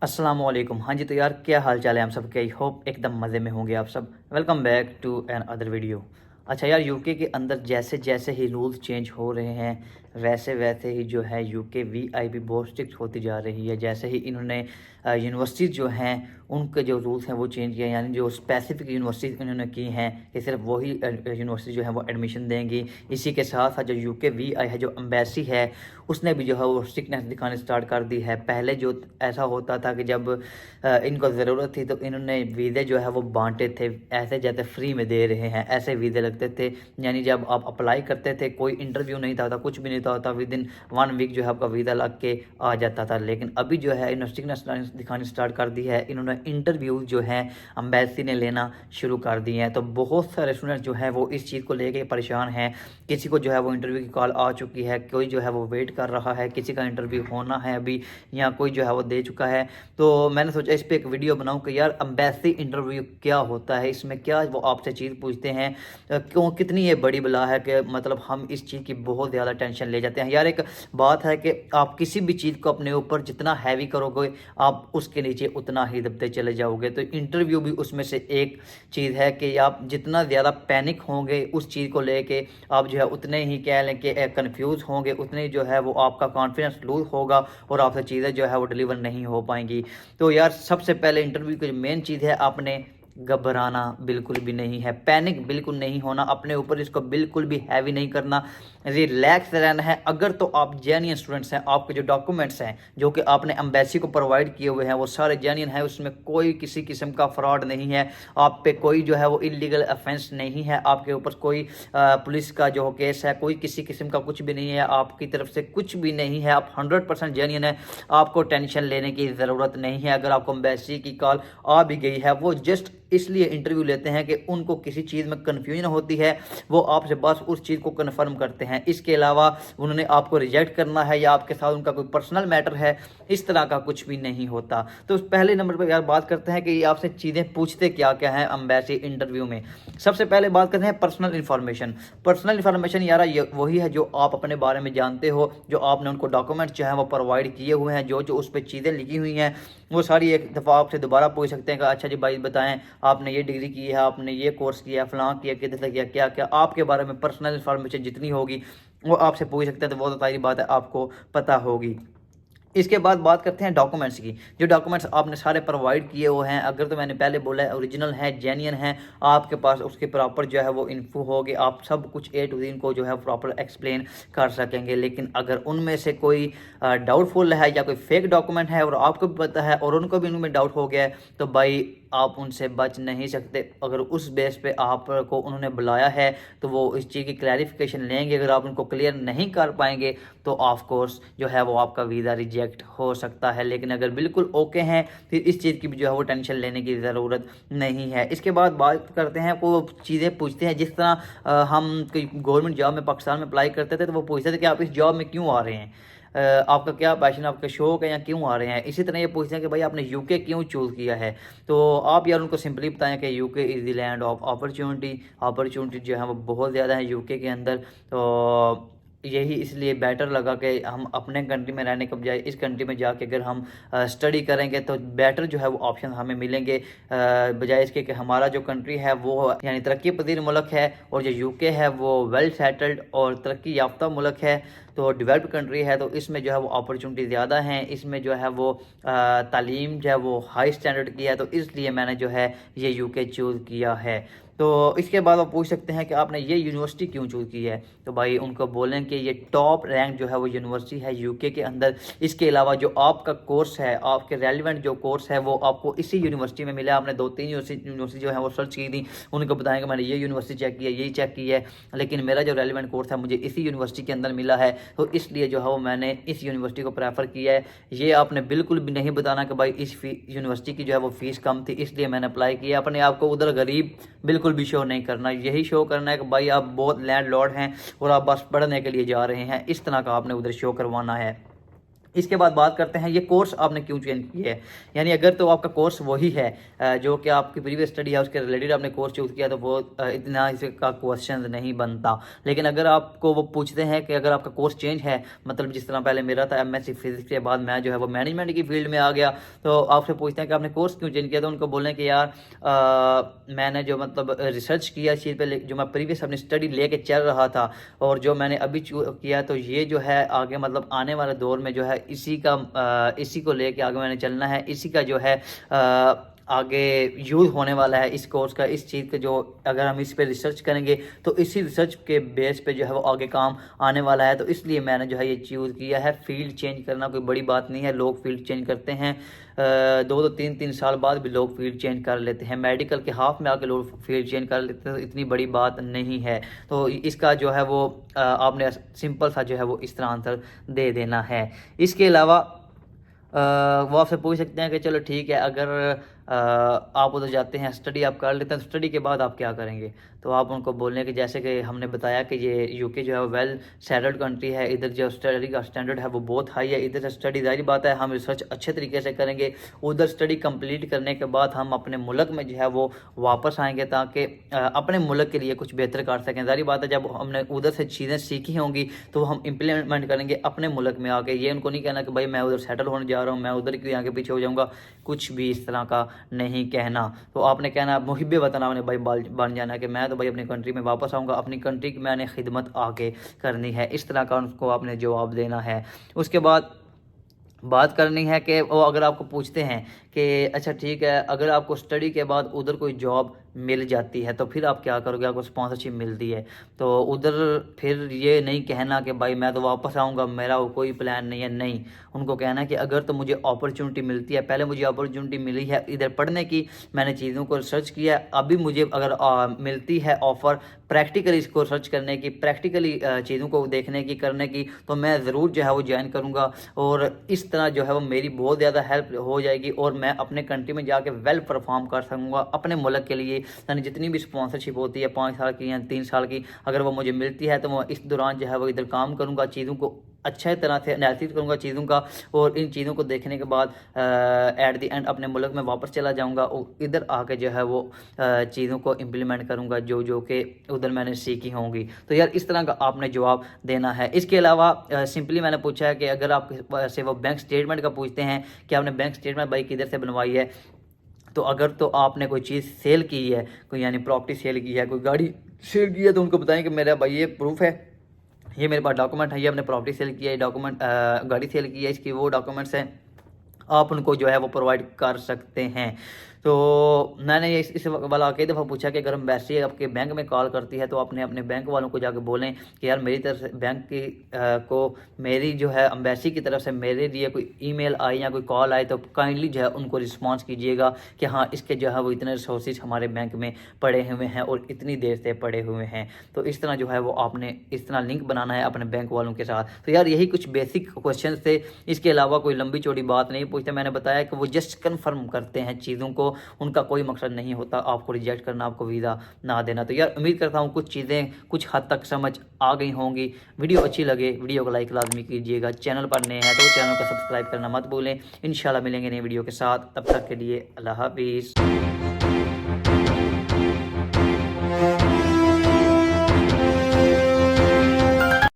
अस्सलामुअलैकुम। हाँ जी, तो यार क्या हाल चाल है हम सब के। आई होप एकदम मज़े में होंगे आप सब। Welcome back to another video. अच्छा यार, यूके के अंदर जैसे जैसे ही रूल्स चेंज हो रहे हैं वैसे वैसे ही जो है यूके वीआईपी बहुत स्ट्रिक्ट होती जा रही है। जैसे ही इन्होंने यूनिवर्सिटीज़ जो हैं उनके जो रूल्स हैं वो चेंज किए, यानी जो स्पेसिफिक यूनिवर्सिटीज़ इन्होंने की हैं कि सिर्फ वही यूनिवर्सिटी जो है वो एडमिशन देंगी। इसी के साथ साथ जो यूके वीआई है, जो एम्बेसी है, उसने भी जो है वो स्ट्रिक्टनेस दिखानी स्टार्ट कर दी है। पहले जो ऐसा होता था कि जब इनको ज़रूरत थी तो इन्होंने वीज़े जो है वो बांटे थे, ऐसे जैसे फ्री में दे रहे हैं ऐसे वीज़े लगते थे। यानी जब आप अप्लाई करते थे कोई इंटरव्यू नहीं था, कुछ भी नहीं था, विद इन 1 वीक जो है आपका वीज़ा लग के आ जाता था। लेकिन अभी जो है इन्होंने दिखानी स्टार्ट कर दी है। इन्होंने इंटरव्यू जो है अम्बेसी ने लेना शुरू कर दिए हैं। तो बहुत सारे स्टूडेंट्स जो हैं वो इस चीज़ को लेके परेशान हैं। किसी को जो है वो इंटरव्यू की कॉल आ चुकी है, कोई जो है वो वेट कर रहा है, किसी का इंटरव्यू होना है अभी, या कोई जो है वो दे चुका है। तो मैंने सोचा इस पर एक वीडियो बनाऊं कि यार अम्बेसी इंटरव्यू क्या होता है, इसमें क्या वो आपसे चीज़ पूछते हैं, क्यों, कितनी ये बड़ी बला है कि मतलब हम इस चीज़ की बहुत ज़्यादा टेंशन ले जाते हैं। यार एक बात है कि आप किसी भी चीज़ को अपने ऊपर जितना हैवी करोगे आप उसके नीचे उतना ही दबते चले जाओगे। तो इंटरव्यू भी उसमें से एक चीज़ है कि आप जितना ज़्यादा पैनिक होंगे उस चीज़ को लेके, आप जो है उतने ही कह लें कि कन्फ्यूज़ होंगे, उतने जो है वो आपका कॉन्फिडेंस लूज होगा और आपसे चीज़ें जो है वो डिलीवर नहीं हो पाएंगी। तो यार सबसे पहले इंटरव्यू की जो मेन चीज़ है, आपने घबराना बिल्कुल भी नहीं है, पैनिक बिल्कुल नहीं होना, अपने ऊपर इसको बिल्कुल भी हैवी नहीं करना, रिलैक्स रहना है। अगर तो आप जेन्युइन स्टूडेंट्स हैं, आपके जो डॉक्यूमेंट्स हैं जो कि आपने एम्बेसी को प्रोवाइड किए हुए हैं वो सारे जेन्युइन हैं, उसमें कोई किसी किस्म का फ्रॉड नहीं है, आप पे कोई जो है वो इलीगल ऑफेंस नहीं है, आपके ऊपर कोई पुलिस का जो केस है, कोई किसी किस्म का कुछ भी नहीं है, आपकी तरफ से कुछ भी नहीं है, आप 100% जेन्युइन है, आपको टेंशन लेने की ज़रूरत नहीं है। अगर आपको एम्बेसी की कॉल आ भी गई है, वो जस्ट इसलिए इंटरव्यू लेते हैं कि उनको किसी चीज़ में कन्फ्यूजन होती है, वो आपसे बस उस चीज़ को कन्फर्म करते हैं। इसके अलावा उन्होंने आपको रिजेक्ट करना है या आपके साथ उनका कोई पर्सनल मैटर है, इस तरह का कुछ भी नहीं होता। तो पहले नंबर पर यार बात करते हैं कि ये आपसे चीज़ें पूछते क्या क्या हैं एम्बेसी इंटरव्यू में। सबसे पहले बात करते हैं पर्सनल इन्फॉर्मेशन। पर्सनल इन्फॉर्मेशन यार ये वही है जो आप अपने बारे में जानते हो, जो आपने उनको डॉक्यूमेंट्स जो है वो प्रोवाइड किए हुए हैं, जो जो उस पर चीज़ें लिखी हुई हैं वो सारी एक दफ़ा आपसे दोबारा पूछ सकते हैं कि अच्छा जी भाई बताएं, आपने ये डिग्री की है, आपने ये कोर्स किया, फलां किया, कितने से किया, क्या क्या आपके बारे में पर्सनल इन्फॉर्मेशन जितनी होगी वो आपसे पूछ सकते हैं। तो वो तो सारी बात है आपको पता होगी। इसके बाद बात करते हैं डॉक्यूमेंट्स की। जो डॉक्यूमेंट्स आपने सारे प्रोवाइड किए हुए हैं, अगर तो मैंने पहले बोला है ओरिजिनल है, जेन्युइन है, आपके पास उसके प्रॉपर जो है वो इन्फो होगी, आप सब कुछ ए टू ज़ेड को जो है प्रॉपर एक्सप्लेन कर सकेंगे। लेकिन अगर उनमें से कोई डाउटफुल है या कोई फेक डॉक्यूमेंट है और आपको भी पता है और उनको भी उनमें डाउट हो गया है, तो भाई आप उनसे बच नहीं सकते। अगर उस बेस पे आपको उन्होंने बुलाया है तो वो इस चीज़ की क्लैरिफिकेशन लेंगे। अगर आप उनको क्लियर नहीं कर पाएंगे तो ऑफ कोर्स जो है वो आपका वीज़ा रिजेक्ट हो सकता है। लेकिन अगर बिल्कुल ओके हैं फिर इस चीज़ की भी जो है वो टेंशन लेने की ज़रूरत नहीं है। इसके बाद बात करते हैं, वो चीज़ें पूछते हैं जिस तरह हम कोई गवर्नमेंट जॉब में पाकिस्तान में अप्लाई करते थे तो वो पूछते थे कि आप इस जॉब में क्यों आ रहे हैं, आपका क्या पैशन, आपका शौक है या क्यों आ रहे हैं। इसी तरह ये पूछते हैं कि भाई आपने यूके क्यों चूज़ किया है। तो आप यार उनको सिंपली बताएं कि UK is the land of opportunity जो है वो बहुत ज़्यादा है यूके के अंदर। तो यही इसलिए बेटर लगा कि हम अपने कंट्री में रहने के बजाय इस कंट्री में जाके अगर हम स्टडी करेंगे तो बेटर जो है वो ऑप्शन हमें मिलेंगे, बजाय इसके कि हमारा जो कंट्री है वो यानी तरक्की पजीर मुल्क है और जो यूके है वो वेल सेटल्ड और तरक्की याफ्ता मुल्क है, तो डेवलप्ड कंट्री है। तो इसमें जो है वो अपॉर्चुनिटी ज़्यादा हैं, इसमें जो है वो तालीम जो है वो हाई स्टैंडर्ड की है। तो इसलिए मैंने जो है ये यूके चूज़ किया है। तो इसके बाद आप पूछ सकते हैं कि आपने ये यूनिवर्सिटी क्यों चूज़ की है। तो भाई उनको बोलें कि ये टॉप रैंक जो है वो यूनिवर्सिटी है यूके के अंदर। इसके अलावा जो आपका कोर्स है, आपके रेलिवेंट जो कोर्स है वो आपको इसी यूनिवर्सिटी में मिला। आपने 2-3 यूनिवर्सिटी जो है वो सर्च की थी, उनको बताएंगे मैंने ये यूनिवर्सिटी चेक की है, यही चेक की है, लेकिन मेरा जो रेलिवेंट कोर्स है मुझे इसी यूनिवर्सिटी के अंदर मिला है, तो इसलिए जो है वो मैंने इस यूनिवर्सिटी को प्रेफर किया है। ये आपने बिल्कुल भी नहीं बताना कि भाई इस यूनिवर्सिटी की जो है वो फ़ीस कम थी इसलिए मैंने अप्लाई किया। अपने आप को उधर गरीब बिल्कुल भी शो नहीं करना, यही शो करना है कि भाई आप बहुत लैंड लॉर्ड हैं और आप बस पढ़ने के लिए जा रहे हैं, इस तरह का आपने उधर शो करवाना है। इसके बाद बात करते हैं ये कोर्स आपने क्यों चेंज किया है। यानी अगर तो आपका कोर्स वही है जो कि आपकी प्रीवियस स्टडी है उसके रिलेटेड आपने कोर्स चूज़ किया तो वो इतना इसका क्वेश्चन नहीं बनता। लेकिन अगर आपको वो पूछते हैं कि अगर आपका कोर्स चेंज है, मतलब जिस तरह पहले मेरा था एमएससी फिजिक्स के बाद मैं जो है वो मैनेजमेंट की फील्ड में आ गया, तो आपसे पूछते हैं कि आपने कोर्स क्यों चेंज किया, तो उनको बोलें कि यार मैंने जो मतलब रिसर्च किया इस चीज़ पर, जो मैं प्रीवियस अपनी स्टडी लेके चल रहा था और जो मैंने अभी किया, तो ये जो है आगे मतलब आने वाले दौर में जो है इसी को लेके आगे मैंने चलना है, इसी का जो है आगे यूज़ होने वाला है इस कोर्स का, इस चीज़ का जो अगर हम इस पे रिसर्च करेंगे तो इसी रिसर्च के बेस पे जो है वो आगे काम आने वाला है। तो इसलिए मैंने जो है ये चूज़ किया है। फील्ड चेंज करना कोई बड़ी बात नहीं है, लोग फील्ड चेंज करते हैं 2-2 3-3 साल बाद भी लोग फील्ड चेंज कर लेते हैं, मेडिकल के हाफ में आके लोग फील्ड चेंज कर लेते हैं, तो इतनी बड़ी बात नहीं है। तो इसका जो है वो आपने सिंपल सा जो है वो इस तरह आंसर दे देना है। इसके अलावा वो आपसे पूछ सकते हैं कि चलो ठीक है, अगर आप उधर जाते हैं, स्टडी आप कर लेते हैं, तो स्टडी के बाद आप क्या करेंगे, तो आप उनको बोलने कि जैसे कि हमने बताया कि ये यूके जो है वेल सेटल्ड कंट्री है, इधर जो स्टडी का स्टैंडर्ड है वो बहुत हाई है, इधर से स्टडी जारी बात है हम रिसर्च अच्छे तरीके से करेंगे, उधर स्टडी कंप्लीट करने के बाद हम अपने मुल्क में जो है वो वापस आएंगे ताकि अपने मुल्क के लिए कुछ बेहतर कर सकें। जारी बात है जब हमने उधर से चीज़ें सीखी होंगी तो हम इम्प्लीमेंट करेंगे अपने मुल्क में आके। ये उनको नहीं कहना कि भाई मैं उधर सेटल होने जा रहा हूँ, मैं उधर क्यों आगे पीछे हो जाऊँगा, कुछ भी इस तरह का नहीं कहना। तो आपने कहना मुहिब्बे वतन आपने भाई बन जाना कि मैं तो भाई अपनी कंट्री में वापस आऊँगा, अपनी कंट्री की मैंने खिदमत आके करनी है, इस तरह का उनको आपने जवाब देना है। उसके बाद बात करनी है कि वो अगर आपको पूछते हैं कि अच्छा ठीक है, अगर आपको स्टडी के बाद उधर कोई जॉब मिल जाती है तो फिर आप क्या करोगे, आपको स्पॉन्सरशिप मिलती है, तो उधर फिर ये नहीं कहना कि भाई मैं तो वापस आऊँगा, मेरा वो कोई प्लान नहीं है, नहीं। उनको कहना है कि अगर तो मुझे अपॉर्चुनिटी मिलती है, पहले मुझे अपॉर्चुनिटी मिली है इधर पढ़ने की, मैंने चीज़ों को रिसर्च किया, अभी मुझे अगर मिलती है ऑफ़र प्रैक्टिकली इसको रिसर्च करने की, प्रैक्टिकली चीज़ों को देखने की, करने की, तो मैं ज़रूर जो है वो ज्वाइन करूँगा और इस तरह जो है वो मेरी बहुत ज़्यादा हेल्प हो जाएगी और मैं अपने कंट्री में जाके वेल परफॉर्म कर सकूँगा अपने मुल्क के लिए। यानी जितनी भी स्पॉन्सरशिप होती है 5 साल की या 3 साल की, अगर वो मुझे मिलती है तो मैं इस दौरान जो है वो इधर काम करूँगा, चीज़ों को अच्छे तरह से एनालिसिस करूँगा चीज़ों का, और इन चीज़ों को देखने के बाद एट द एंड अपने मुल्क में वापस चला जाऊँगा और इधर आके जो है वो चीज़ों को इम्प्लीमेंट करूँगा जो कि उधर मैंने सीखी होंगी। तो यार इस तरह का आपने जवाब देना है। इसके अलावा सिंपली मैंने पूछा है कि अगर आप से वो बैंक स्टेटमेंट का पूछते हैं कि आपने बैंक स्टेटमेंट भाई किधर से बनवाई है, तो अगर तो आपने कोई चीज़ सेल की है, कोई यानी प्रॉपर्टी सेल की है, कोई गाड़ी सेल की है, तो उनको बताएं कि मेरा भाई ये प्रूफ है, ये मेरे पास डॉक्यूमेंट है, ये हमने प्रॉपर्टी सेल किया है, डॉक्यूमेंट गाड़ी सेल की है, इसकी वो डॉक्यूमेंट्स हैं, आप उनको जो है वो प्रोवाइड कर सकते हैं। तो मैंने ये इस वाला कई दफ़ा पूछा कि अगर एम्बेसी आपके बैंक में कॉल करती है तो अपने अपने बैंक वालों को जाके बोलें कि यार मेरी तरफ से बैंक की को मेरी जो है एम्बेसी की तरफ से मेरे लिए कोई ईमेल आई या कोई कॉल आए तो काइंडली जो है उनको रिस्पॉन्स कीजिएगा कि हाँ इसके जो है वो इतने रिसोर्सेज हमारे बैंक में पड़े हुए हैं और इतनी देर से पड़े हुए हैं। तो इस तरह जो है वो आपने इस तरह लिंक बनाना है अपने बैंक वालों के साथ। तो यार यही कुछ बेसिक क्वेश्चन थे, इसके अलावा कोई लंबी चौड़ी बात नहीं पूछते। मैंने बताया कि वो जस्ट कन्फर्म करते हैं चीज़ों को, उनका कोई मकसद नहीं होता आपको रिजेक्ट करना, आपको वीज़ा ना देना। तो यार उम्मीद करता हूँ कुछ चीज़ें कुछ हद तक समझ आ गई होंगी। वीडियो अच्छी लगे वीडियो को लाइक लाजमी कीजिएगा, चैनल पर नए हैं तो चैनल को सब्सक्राइब करना मत भूलें। इंशाल्लाह मिलेंगे नई वीडियो के साथ, तब तक के लिए अल्लाह हाफिज़।